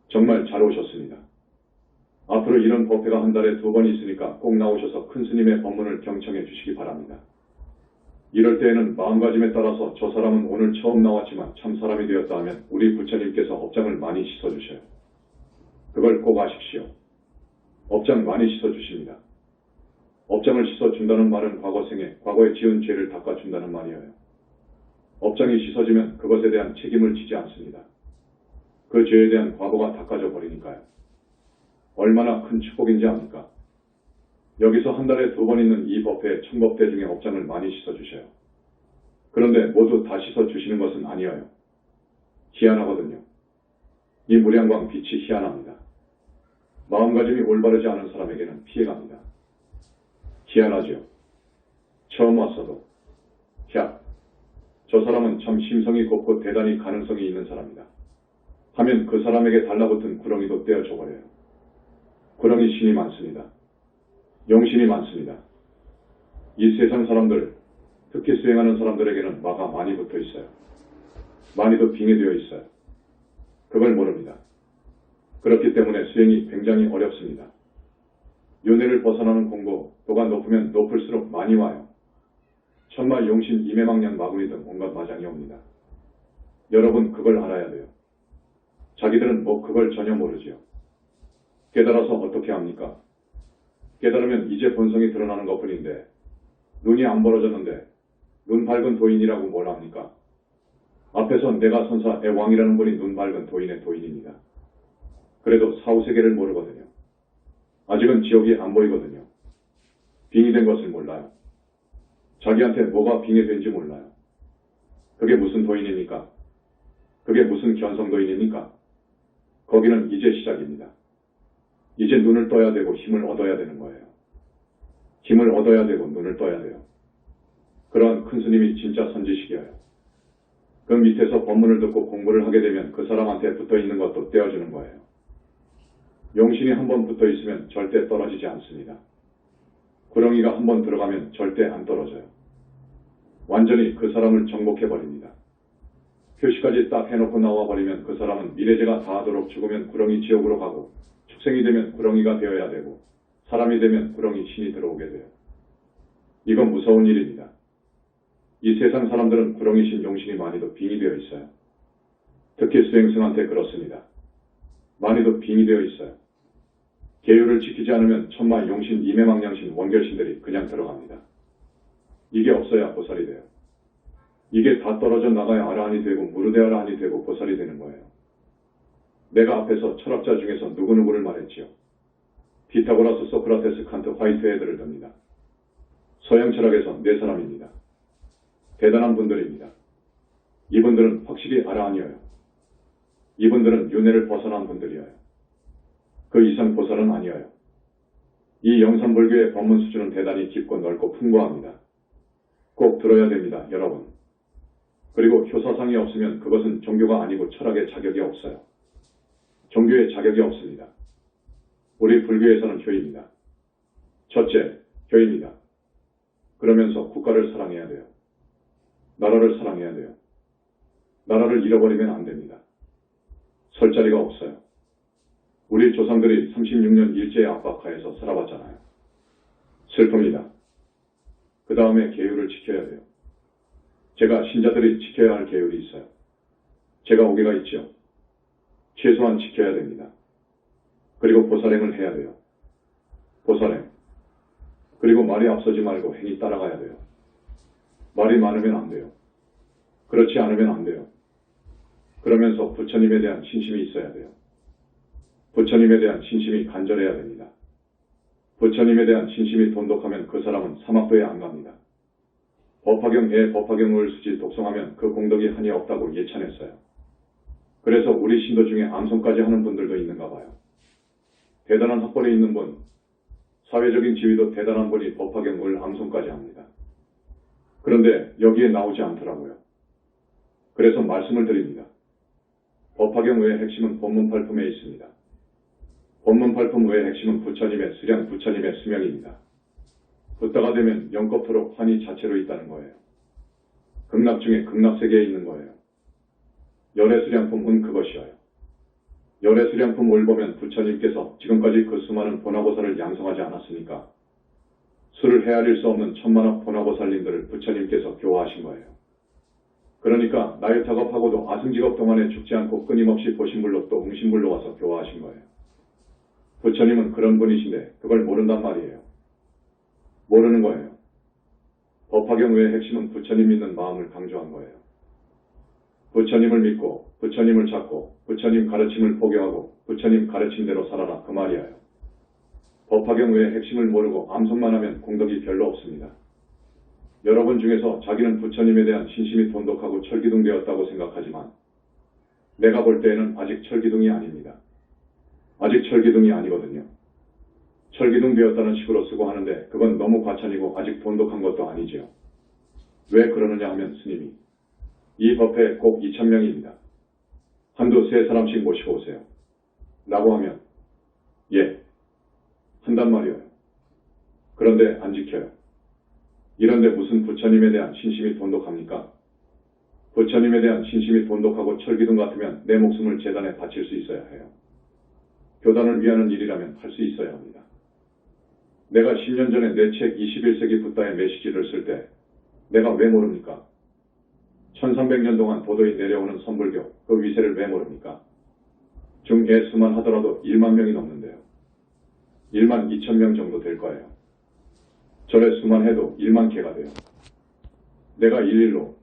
정말 잘 오셨습니다. 앞으로 이런 법회가 한 달에 2번 있으니까 꼭 나오셔서 큰 스님의 법문을 경청해 주시기 바랍니다. 이럴 때에는 마음가짐에 따라서 저 사람은 오늘 처음 나왔지만 참 사람이 되었다 하면 우리 부처님께서 업장을 많이 씻어주셔요. 그걸 꼭 아십시오. 업장 많이 씻어주십니다. 업장을 씻어준다는 말은 과거생에 과거에 지은 죄를 닦아준다는 말이에요. 업장이 씻어지면 그것에 대한 책임을 지지 않습니다. 그 죄에 대한 과거가 닦아져 버리니까요. 얼마나 큰 축복인지 압니까? 여기서 한 달에 2번 있는 이 법회 청법대 중에 업장을 많이 씻어주셔요. 그런데 모두 다 씻어주시는 것은 아니에요. 희한하거든요. 이 무량광 빛이 희한합니다. 마음가짐이 올바르지 않은 사람에게는 피해갑니다. 희한하죠. 처음 왔어도 저 사람은 참 심성이 곱고 대단히 가능성이 있는 사람이다 하면 그 사람에게 달라붙은 구렁이도 떼어줘 버려요. 구렁이 신이 많습니다. 용신이 많습니다. 이 세상 사람들, 특히 수행하는 사람들에게는 마가 많이 붙어 있어요. 많이도 빙의되어 있어요. 그걸 모릅니다. 그렇기 때문에 수행이 굉장히 어렵습니다. 윤회를 벗어나는 공부, 도가 높으면 높을수록 많이 와요. 천마, 용신, 이매망냥, 마구니 등 온갖 마장이 옵니다. 여러분 그걸 알아야 돼요. 자기들은 뭐 그걸 전혀 모르지요. 깨달아서 어떻게 합니까? 깨달으면 이제 본성이 드러나는 것뿐인데 눈이 안 벌어졌는데 눈 밝은 도인이라고 뭘 합니까? 앞에서 내가 선사의 왕이라는 분이 눈 밝은 도인의 도인입니다. 그래도 사후세계를 모르거든요. 아직은 지옥이 안 보이거든요. 빙의된 것을 몰라요. 자기한테 뭐가 빙의된지 몰라요. 그게 무슨 도인입니까? 그게 무슨 견성도인입니까? 거기는 이제 시작입니다. 이제 눈을 떠야 되고 힘을 얻어야 되는 거예요. 힘을 얻어야 되고 눈을 떠야 돼요. 그러한 큰 스님이 진짜 선지식이에요. 그 밑에서 법문을 듣고 공부를 하게 되면 그 사람한테 붙어있는 것도 떼어주는 거예요. 용신이 한번 붙어있으면 절대 떨어지지 않습니다. 구렁이가 한번 들어가면 절대 안 떨어져요. 완전히 그 사람을 정복해버립니다. 표시까지 딱 해놓고 나와버리면 그 사람은 미래제가 다하도록 죽으면 구렁이 지옥으로 가고 축생이 되면 구렁이가 되어야 되고 사람이 되면 구렁이 신이 들어오게 돼요. 이건 무서운 일입니다. 이 세상 사람들은 구렁이 신 용신이 많이도 빙의되어 있어요. 특히 수행승한테 그렇습니다. 많이도 빙의되어 있어요. 계율을 지키지 않으면 천마, 용신, 이매망냥신, 원결신들이 그냥 들어갑니다. 이게 없어야 보살이 돼요. 이게 다 떨어져 나가야 아라한이 되고 무르대 아라한이 되고 보살이 되는 거예요. 내가 앞에서 철학자 중에서 누구누구를 말했지요. 피타고라스, 소크라테스, 칸트, 화이트 헤드를 듭니다. 서양 철학에서 4사람입니다. 대단한 분들입니다. 이분들은 확실히 아라한이어요. 이분들은 윤회를 벗어난 분들이어요. 그 이상 보살은 아니어요. 이 영산불교의 법문 수준은 대단히 깊고 넓고 풍부합니다. 꼭 들어야 됩니다, 여러분. 그리고 효사상이 없으면 그것은 종교가 아니고 철학의 자격이 없어요. 종교의 자격이 없습니다. 우리 불교에서는 교입니다. 첫째, 교입니다. 그러면서 국가를 사랑해야 돼요. 나라를 사랑해야 돼요. 나라를 잃어버리면 안 됩니다. 설 자리가 없어요. 우리 조상들이 36년 일제의 압박하에서 살아봤잖아요. 슬픕니다. 그 다음에 계율을 지켜야 돼요. 제가 신자들이 지켜야 할 계율이 있어요. 제가 오개가 있죠. 최소한 지켜야 됩니다. 그리고 보살행을 해야 돼요. 보살행. 그리고 말이 앞서지 말고 행이 따라가야 돼요. 말이 많으면 안 돼요. 그렇지 않으면 안 돼요. 그러면서 부처님에 대한 신심이 있어야 돼요. 부처님에 대한 신심이 간절해야 됩니다. 부처님에 대한 신심이 돈독하면 그 사람은 사막도에 안 갑니다. 법화경에 법화경을 수지 독송하면 그 공덕이 한이 없다고 예찬했어요. 그래서 우리 신도 중에 암송까지 하는 분들도 있는가 봐요. 대단한 학벌이 있는 분, 사회적인 지위도 대단한 분이 법화경을 암송까지 합니다. 그런데 여기에 나오지 않더라고요. 그래서 말씀을 드립니다. 법화경의 핵심은 본문팔품에 있습니다. 본문팔품의 핵심은 부처님의 수량, 부처님의 수명입니다. 붓다가 되면 영겁토록 환희 자체로 있다는 거예요. 극락 중에 극락세계에 있는 거예요. 열애수량품은 그것이어요. 열애수량품을 보면 부처님께서 지금까지 그 수많은 보나보살을 양성하지 않았으니까 수를 헤아릴 수 없는 천만억 보나보살님들을 부처님께서 교화하신 거예요. 그러니까 나의 작업하고도 아승직업 동안에 죽지 않고 끊임없이 보신불로 또 응신불로 와서 교화하신 거예요. 부처님은 그런 분이신데 그걸 모른단 말이에요. 모르는 거예요. 법화경의 핵심은 부처님 믿는 마음을 강조한 거예요. 부처님을 믿고 부처님을 찾고 부처님 가르침을 포기하고 부처님 가르침대로 살아라 그 말이에요. 법화경의 핵심을 모르고 암송만 하면 공덕이 별로 없습니다. 여러분 중에서 자기는 부처님에 대한 신심이 돈독하고 철기둥되었다고 생각하지만 내가 볼 때에는 아직 철기둥이 아닙니다. 아직 철기둥이 아니거든요. 철기둥 되었다는 식으로 쓰고 하는데 그건 너무 과찬이고 아직 돈독한 것도 아니지요. 왜 그러느냐 하면 스님이 이 법회에 꼭 2,000명입니다. 한두 세 사람씩 모시고 오세요. 라고 하면 예, 한단 말이에요. 그런데 안 지켜요. 이런데 무슨 부처님에 대한 신심이 돈독합니까? 부처님에 대한 신심이 돈독하고 철기둥 같으면 내 목숨을 재단에 바칠 수 있어야 해요. 교단을 위하는 일이라면 할 수 있어야 합니다. 내가 10년 전에 내 책 21세기 붓다의 메시지를 쓸 때 내가 왜 모릅니까? 1300년 동안 도도히 내려오는 선불교 그 위세를 왜 모릅니까? 중에 수만 하더라도 1만 명이 넘는데요. 1만 2천 명 정도 될 거예요. 절에 수만 해도 1만 개가 돼요. 내가 일일로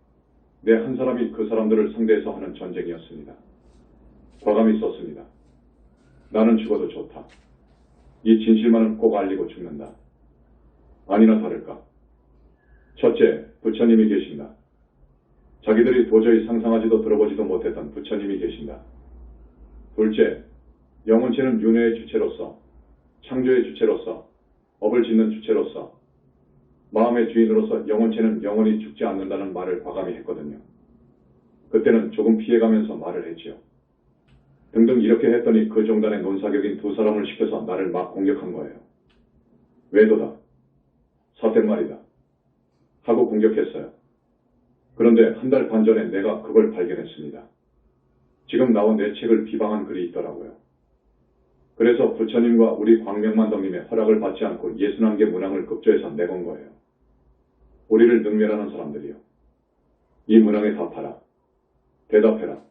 내 한 사람이 그 사람들을 상대해서 하는 전쟁이었습니다. 과감히 썼습니다. 나는 죽어도 좋다. 이 진실만은 꼭 알리고 죽는다. 아니나 다를까. 첫째, 부처님이 계신다. 자기들이 도저히 상상하지도 들어보지도 못했던 부처님이 계신다. 둘째, 영혼체는 윤회의 주체로서, 창조의 주체로서, 업을 짓는 주체로서, 마음의 주인으로서 영혼체는 영원히 죽지 않는다는 말을 과감히 했거든요. 그때는 조금 피해가면서 말을 했지요. 등등 이렇게 했더니 그 종단의 논사격인 두 사람을 시켜서 나를 막 공격한 거예요. 외도다. 사택말이다. 하고 공격했어요. 그런데 한 달 반 전에 내가 그걸 발견했습니다. 지금 나온 내 책을 비방한 글이 있더라고요. 그래서 부처님과 우리 광명만덕님의 허락을 받지 않고 61개 문항을 급조해서 내건 거예요. 우리를 능멸하는 사람들이요. 이 문항에 답하라. 대답해라.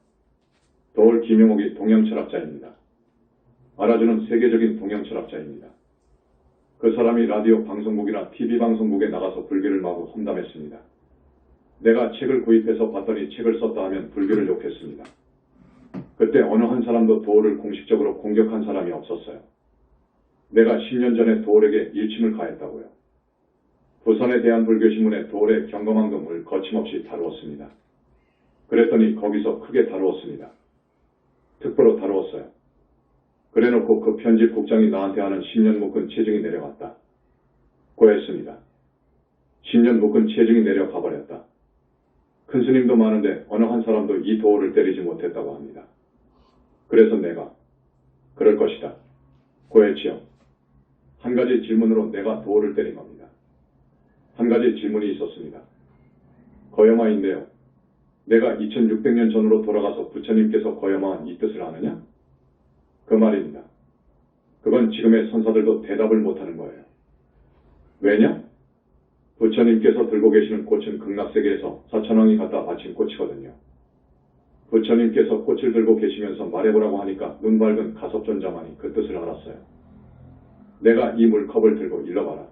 도올 김용옥이 동양철학자입니다. 알아주는 세계적인 동양철학자입니다. 그 사람이 라디오 방송국이나 TV 방송국에 나가서 불교를 마구 험담했습니다. 내가 책을 구입해서 봤더니 책을 썼다 하면 불교를 욕했습니다. 그때 어느 한 사람도 도올을 공식적으로 공격한 사람이 없었어요. 내가 10년 전에 도올에게 일침을 가했다고요. 부산의 대한불교신문에 도올의 경거망동을 거침없이 다루었습니다. 그랬더니 거기서 크게 다루었습니다. 특보로 다루었어요. 그래놓고 그 편집 국장이 나한테 하는 10년 묶은 체증이 내려갔다. 고했습니다. 10년 묶은 체증이 내려가버렸다. 큰 스님도 많은데 어느 한 사람도 이 도올을 때리지 못했다고 합니다. 그래서 내가 그럴 것이다. 고했지요. 한 가지 질문으로 내가 도올을 때린 겁니다. 한 가지 질문이 있었습니다. 거여마인데요. 내가 2600년 전으로 돌아가서 부처님께서 거여마한 이 뜻을 아느냐? 그 말입니다. 그건 지금의 선사들도 대답을 못하는 거예요. 왜냐? 부처님께서 들고 계시는 꽃은 극락세계에서 사천왕이 갖다 바친 꽃이거든요. 부처님께서 꽃을 들고 계시면서 말해보라고 하니까 눈 밝은 가섭존자만이 그 뜻을 알았어요. 내가 이 물컵을 들고 일러봐라.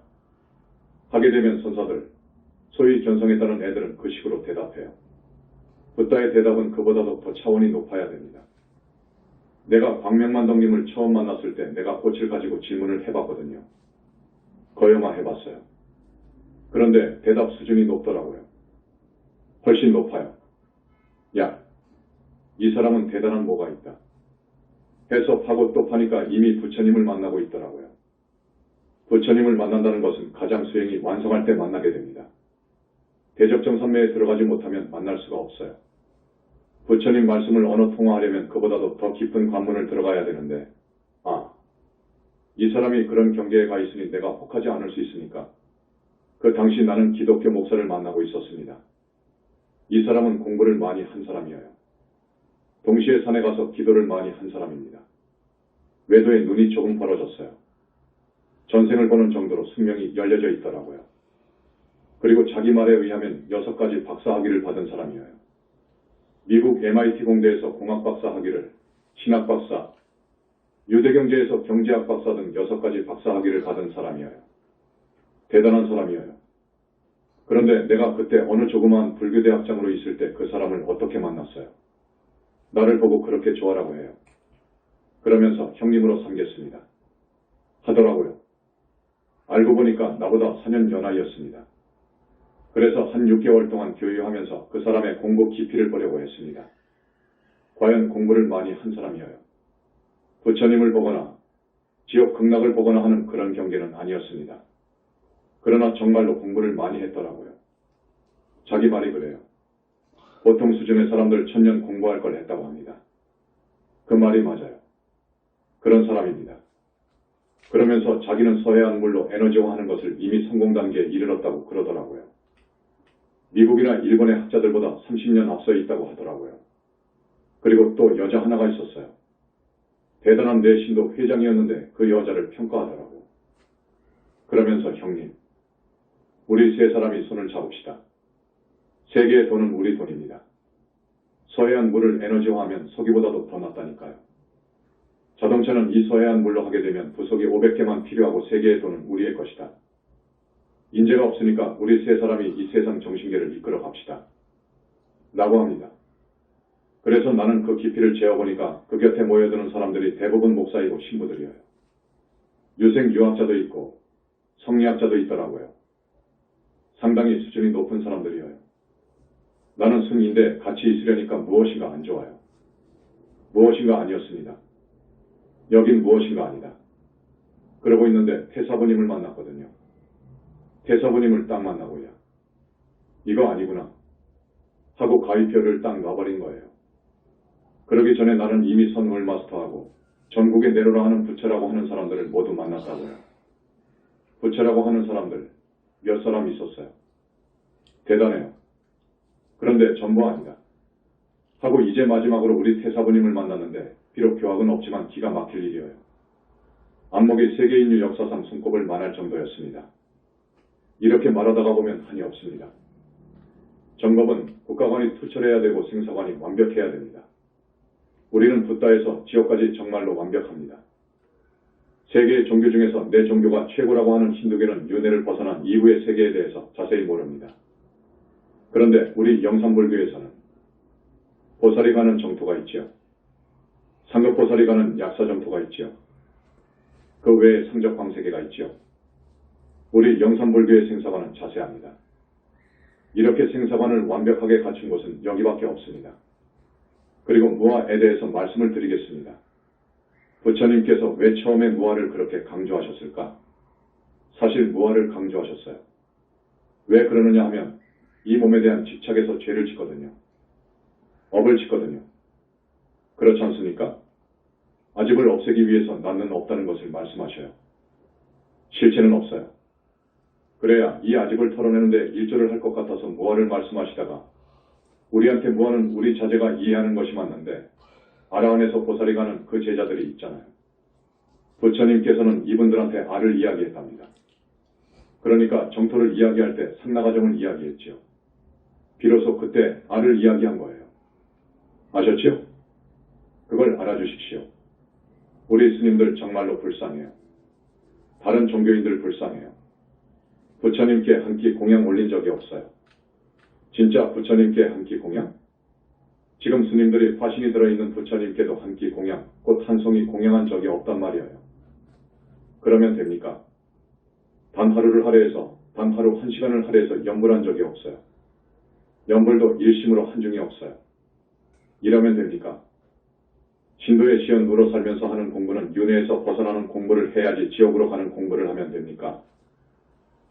하게 되면 선사들, 소위 견성했다는 애들은 그 식으로 대답해요. 붓다의 대답은 그보다도 더 차원이 높아야 됩니다. 내가 광명만덕님을 처음 만났을 때 내가 꽃을 가지고 질문을 해봤거든요. 거여마 해봤어요. 그런데 대답 수준이 높더라고요. 훨씬 높아요. 야, 이 사람은 대단한 뭐가 있다. 해서 파고 또 파니까 이미 부처님을 만나고 있더라고요. 부처님을 만난다는 것은 가장 수행이 완성할 때 만나게 됩니다. 대적정산매에 들어가지 못하면 만날 수가 없어요. 부처님 말씀을 언어 통화하려면 그보다도 더 깊은 관문을 들어가야 되는데, 이 사람이 그런 경계에 가 있으니 내가 혹하지 않을 수 있으니까. 그 당시 나는 기독교 목사를 만나고 있었습니다. 이 사람은 공부를 많이 한 사람이에요. 동시에 산에 가서 기도를 많이 한 사람입니다. 외도에 눈이 조금 벌어졌어요. 전생을 보는 정도로 숙명이 열려져 있더라고요. 그리고 자기 말에 의하면 6가지 박사 학위를 받은 사람이에요. 미국 MIT 공대에서 공학 박사 학위를, 신학 박사, 유대경제에서 경제학 박사 등 6가지 박사 학위를 받은 사람이에요. 대단한 사람이에요. 그런데 내가 그때 어느 조그마한 불교대학장으로 있을 때 그 사람을 어떻게 만났어요? 나를 보고 그렇게 좋아라고 해요. 그러면서 형님으로 삼겠습니다. 하더라고요. 알고 보니까 나보다 4년 연하였습니다. 그래서 한 6개월 동안 교유하면서 그 사람의 공부 깊이를 보려고 했습니다. 과연 공부를 많이 한 사람이에요. 부처님을 보거나 지옥 극락을 보거나 하는 그런 경계는 아니었습니다. 그러나 정말로 공부를 많이 했더라고요. 자기 말이 그래요. 보통 수준의 사람들 1000년 공부할 걸 했다고 합니다. 그 말이 맞아요. 그런 사람입니다. 그러면서 자기는 서해안 물로 에너지화하는 것을 이미 성공 단계에 이르렀다고 그러더라고요. 미국이나 일본의 학자들보다 30년 앞서 있다고 하더라고요. 그리고 또 여자 하나가 있었어요. 대단한 내신도 회장이었는데 그 여자를 평가하더라고. 그러면서 형님, 우리 3사람이 손을 잡읍시다. 세계의 돈은 우리 돈입니다. 서해안 물을 에너지화하면 석유보다도 더 낫다니까요. 자동차는 이 서해안 물로 하게 되면 부속이 500개만 필요하고 세계의 돈은 우리의 것이다. 인재가 없으니까 우리 3사람이 이 세상 정신계를 이끌어 갑시다. 라고 합니다. 그래서 나는 그 깊이를 재어보니까 그 곁에 모여드는 사람들이 대부분 목사이고 신부들이에요. 유생 유학자도 있고 성리학자도 있더라고요. 상당히 수준이 높은 사람들이에요. 나는 승인데 같이 있으려니까 무엇인가 안 좋아요. 무엇인가 아니었습니다. 여긴 무엇인가 아니다. 그러고 있는데 태사부님을 만났거든요. 태사부님을 딱 만나고요. 이거 아니구나 하고 가위표를 딱 놔버린 거예요. 그러기 전에 나는 이미 선을 마스터하고 전국에 내로라 하는 부처라고 하는 사람들을 모두 만났다고요. 부처라고 하는 사람들 몇 사람 있었어요. 대단해요. 그런데 전부 아니다. 하고 이제 마지막으로 우리 태사부님을 만났는데 비록 교학은 없지만 기가 막힐 일이에요. 안목이 세계인류 역사상 손꼽을 만할 정도였습니다. 이렇게 말하다가 보면 한이 없습니다. 정법은 국가관이 투철해야 되고 생사관이 완벽해야 됩니다. 우리는 붓다에서 지옥까지 정말로 완벽합니다. 세계의 종교 중에서 내 종교가 최고라고 하는 힌두교는 윤회를 벗어난 이후의 세계에 대해서 자세히 모릅니다. 그런데 우리 영산불교에서는 보살이 가는 정토가 있지요. 상급보살이 가는 약사정토가 있지요. 그 외에 상적광세계가 있지요. 우리 영산불교의 생사관은 자세합니다. 이렇게 생사관을 완벽하게 갖춘 곳은 여기밖에 없습니다. 그리고 무아에 대해서 말씀을 드리겠습니다. 부처님께서 왜 처음에 무아를 그렇게 강조하셨을까? 사실 무아를 강조하셨어요. 왜 그러느냐 하면 이 몸에 대한 집착에서 죄를 짓거든요. 업을 짓거든요. 그렇지 않습니까? 아집을 없애기 위해서 나는 없다는 것을 말씀하셔요. 실체는 없어요. 그래야 이 아집을 털어내는데 일조를 할 것 같아서 무아를 말씀하시다가 우리한테 무아는 우리 자제가 이해하는 것이 맞는데 아라한에서 보살이 가는 그 제자들이 있잖아요. 부처님께서는 이분들한테 아를 이야기했답니다. 그러니까 정토를 이야기할 때 상나가정을 이야기했지요. 비로소 그때 아를 이야기한 거예요. 아셨지요? 그걸 알아주십시오. 우리 스님들 정말로 불쌍해요. 다른 종교인들 불쌍해요. 부처님께 한 끼 공양 올린 적이 없어요. 진짜 부처님께 한 끼 공양? 지금 스님들이 화신이 들어있는 부처님께도 한 끼 공양, 꽃 한 송이 공양한 적이 없단 말이에요. 그러면 됩니까? 단 하루를 할애해서, 단 하루 1시간을 할애해서 염불한 적이 없어요. 염불도 일심으로 한중이 없어요. 이러면 됩니까? 신도의 시연으로 살면서 하는 공부는 윤회에서 벗어나는 공부를 해야지 지옥으로 가는 공부를 하면 됩니까?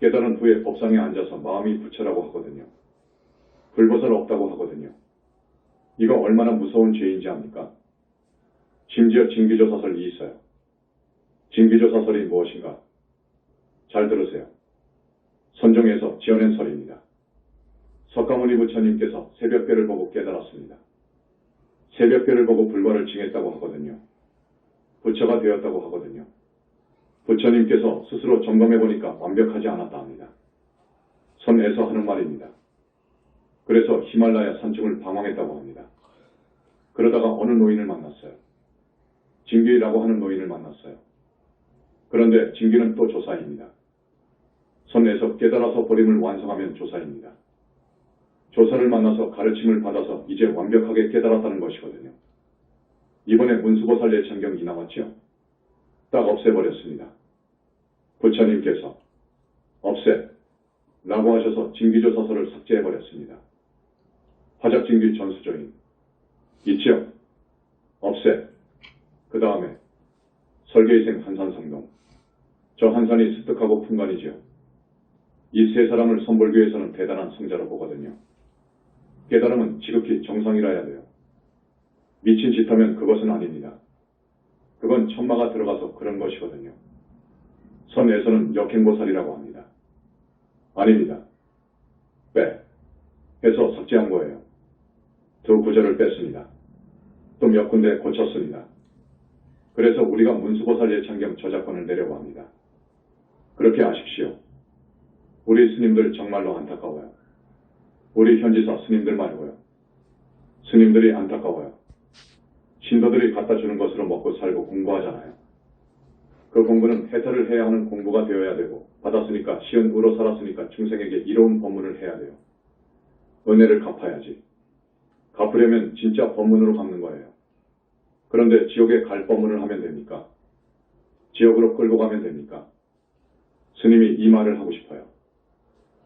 깨달은 후에 법상에 앉아서 마음이 부처라고 하거든요. 불보살 없다고 하거든요. 이거 얼마나 무서운 죄인지 압니까? 심지어 징기조사설이 있어요. 징기조사설이 무엇인가? 잘 들으세요. 선종에서 지어낸 설입니다. 석가모니 부처님께서 새벽별을 보고 깨달았습니다. 새벽별을 보고 불과를 징했다고 하거든요. 부처가 되었다고 하거든요. 부처님께서 스스로 점검해보니까 완벽하지 않았다 합니다. 선에서 하는 말입니다. 그래서 히말라야 산중을 방황했다고 합니다. 그러다가 어느 노인을 만났어요. 징기라고 하는 노인을 만났어요. 그런데 징기는 또 조사입니다. 선에서 깨달아서 버림을 완성하면 조사입니다. 조사를 만나서 가르침을 받아서 이제 완벽하게 깨달았다는 것이거든요. 이번에 문수보살 예창경이 나왔죠? 딱 없애버렸습니다. 부처님께서 없애 라고 하셔서 징기조사설을 삭제해버렸습니다. 화작징기 전수조인 있지요? 없애. 그 다음에 설계이생 한산성동. 저 한산이 습득하고 풍간이지요. 이 세 사람을 선불교에서는 대단한 성자로 보거든요. 깨달음은 지극히 정상이라 해야 돼요. 미친 짓 하면 그것은 아닙니다. 그건 천마가 들어가서 그런 것이거든요. 선에서는 역행보살이라고 합니다. 아닙니다. 빼. 해서 삭제한 거예요. 두 구절을 뺐습니다. 또 몇 군데 고쳤습니다. 그래서 우리가 문수보살 예창경 저작권을 내려고 합니다. 그렇게 아십시오. 우리 스님들 정말로 안타까워요. 우리 현지사 스님들 말고요. 스님들이 안타까워요. 신도들이 갖다 주는 것으로 먹고 살고 공부하잖아요. 그 공부는 해탈을 해야 하는 공부가 되어야 되고 받았으니까 시은 의로 살았으니까 중생에게 이로운 법문을 해야 돼요. 은혜를 갚아야지. 갚으려면 진짜 법문으로 갚는 거예요. 그런데 지옥에 갈 법문을 하면 됩니까? 지옥으로 끌고 가면 됩니까? 스님이 이 말을 하고 싶어요.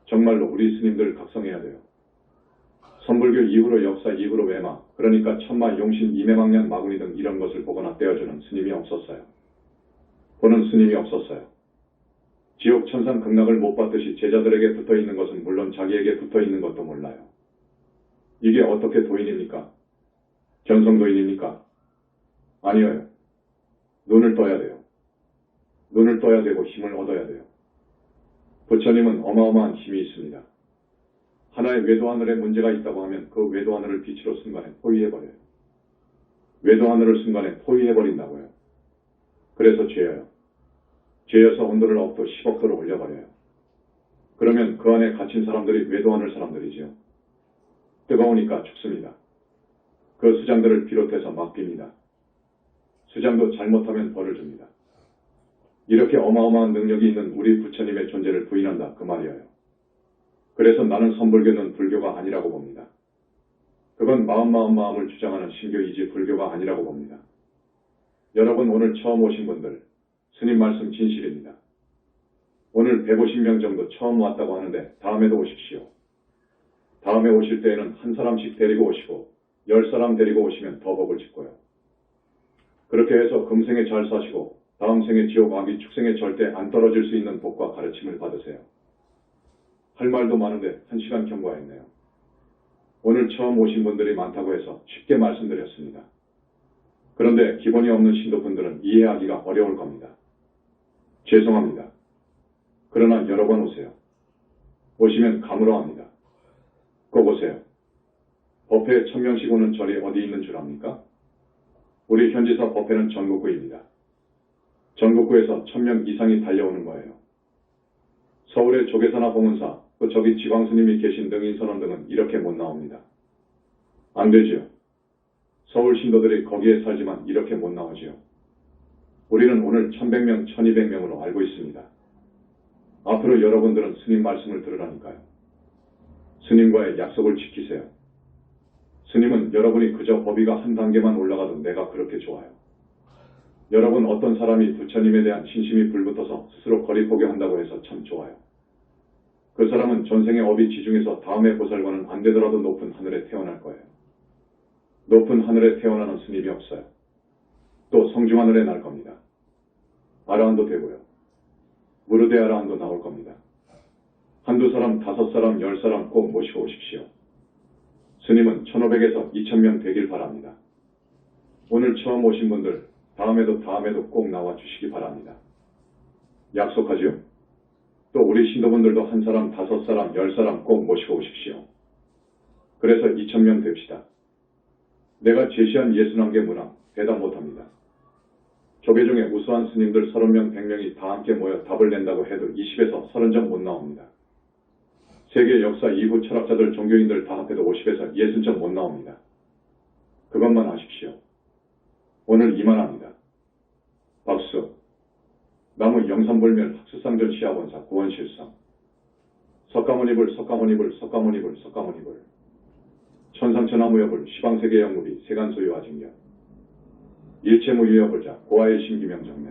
정말로 우리 스님들 각성해야 돼요. 선불교 이후로 역사 이후로 외마, 그러니까 천마, 용신, 이매망년, 마구니 등 이런 것을 보거나 떼어주는 스님이 없었어요. 보는 스님이 없었어요. 지옥 천상 극락을 못 받듯이 제자들에게 붙어있는 것은 물론 자기에게 붙어있는 것도 몰라요. 이게 어떻게 도인입니까? 견성도인입니까? 아니에요. 눈을 떠야 돼요. 눈을 떠야 되고 힘을 얻어야 돼요. 부처님은 어마어마한 힘이 있습니다. 하나의 외도하늘에 문제가 있다고 하면 그 외도하늘을 빛으로 순간에 포위해버려요. 외도하늘을 순간에 포위해버린다고요. 그래서 죄여요. 죄여서 온도를 억도 10억도로 올려버려요. 그러면 그 안에 갇힌 사람들이 외도하늘 사람들이지요. 뜨거우니까 죽습니다. 그 수장들을 비롯해서 맡깁니다. 수장도 잘못하면 벌을 줍니다. 이렇게 어마어마한 능력이 있는 우리 부처님의 존재를 부인한다 그 말이에요. 그래서 나는 선불교는 불교가 아니라고 봅니다. 그건 마음을 주장하는 신교이지 불교가 아니라고 봅니다. 여러분 오늘 처음 오신 분들 스님 말씀 진실입니다. 오늘 150명 정도 처음 왔다고 하는데 다음에도 오십시오. 다음에 오실 때에는 한 사람씩 데리고 오시고 10사람 데리고 오시면 더 복을 짓고요. 그렇게 해서 금생에 잘 사시고 다음 생에 지옥 악이 축생에 절대 안 떨어질 수 있는 복과 가르침을 받으세요. 할 말도 많은데 1시간 경과했네요. 오늘 처음 오신 분들이 많다고 해서 쉽게 말씀드렸습니다. 그런데 기본이 없는 신도분들은 이해하기가 어려울 겁니다. 죄송합니다. 그러나 여러 번 오세요. 오시면 감으로 합니다. 꼭 오세요. 법회에 1000명씩 오는 절이 어디 있는 줄 압니까? 우리 현지사 법회는 전국구입니다. 전국구에서 1000명 이상이 달려오는 거예요. 서울의 조계사나 봉은사, 그 저기 지광스님이 계신 등인선원 등은 이렇게 못 나옵니다. 안 되지요. 서울 신도들이 거기에 살지만 이렇게 못 나오지요. 우리는 오늘 1100명, 1200명으로 알고 있습니다. 앞으로 여러분들은 스님 말씀을 들으라니까요. 스님과의 약속을 지키세요. 스님은 여러분이 그저 법위가 한 단계만 올라가도 내가 그렇게 좋아요. 여러분 어떤 사람이 부처님에 대한 신심이 불붙어서 스스로 거리 포기한다고 해서 참 좋아요. 그 사람은 전생의 업이 지중해서 다음의 보살과는 안 되더라도 높은 하늘에 태어날 거예요. 높은 하늘에 태어나는 스님이 없어요. 또 성중하늘에 날 겁니다. 아라한도 되고요. 무르대 아라한도 나올 겁니다. 한두 사람, 5사람, 10사람 꼭 모시고 오십시오. 스님은 1500에서 2000명 되길 바랍니다. 오늘 처음 오신 분들 다음에도 꼭 나와 주시기 바랍니다. 약속하지요? 또 우리 신도분들도 한 사람, 5사람, 10사람 꼭 모시고 오십시오. 그래서 2000명 됩시다. 내가 제시한 61개 문항 대답 못합니다. 조계 중에 우수한 스님들 30명, 100명이 다 함께 모여 답을 낸다고 해도 20에서 30점 못 나옵니다. 세계 역사 이후 철학자들, 종교인들 다 합해도 50에서 60점 못 나옵니다. 그것만 아십시오. 오늘 이만합니다. 박수. 나무 영산불멸 학수상전 시아본사 구원실성. 석가모니불 천상천하무여불 시방세계 영무비 세간소유 아직력. 일체무유여불자 고아의 신기명정매.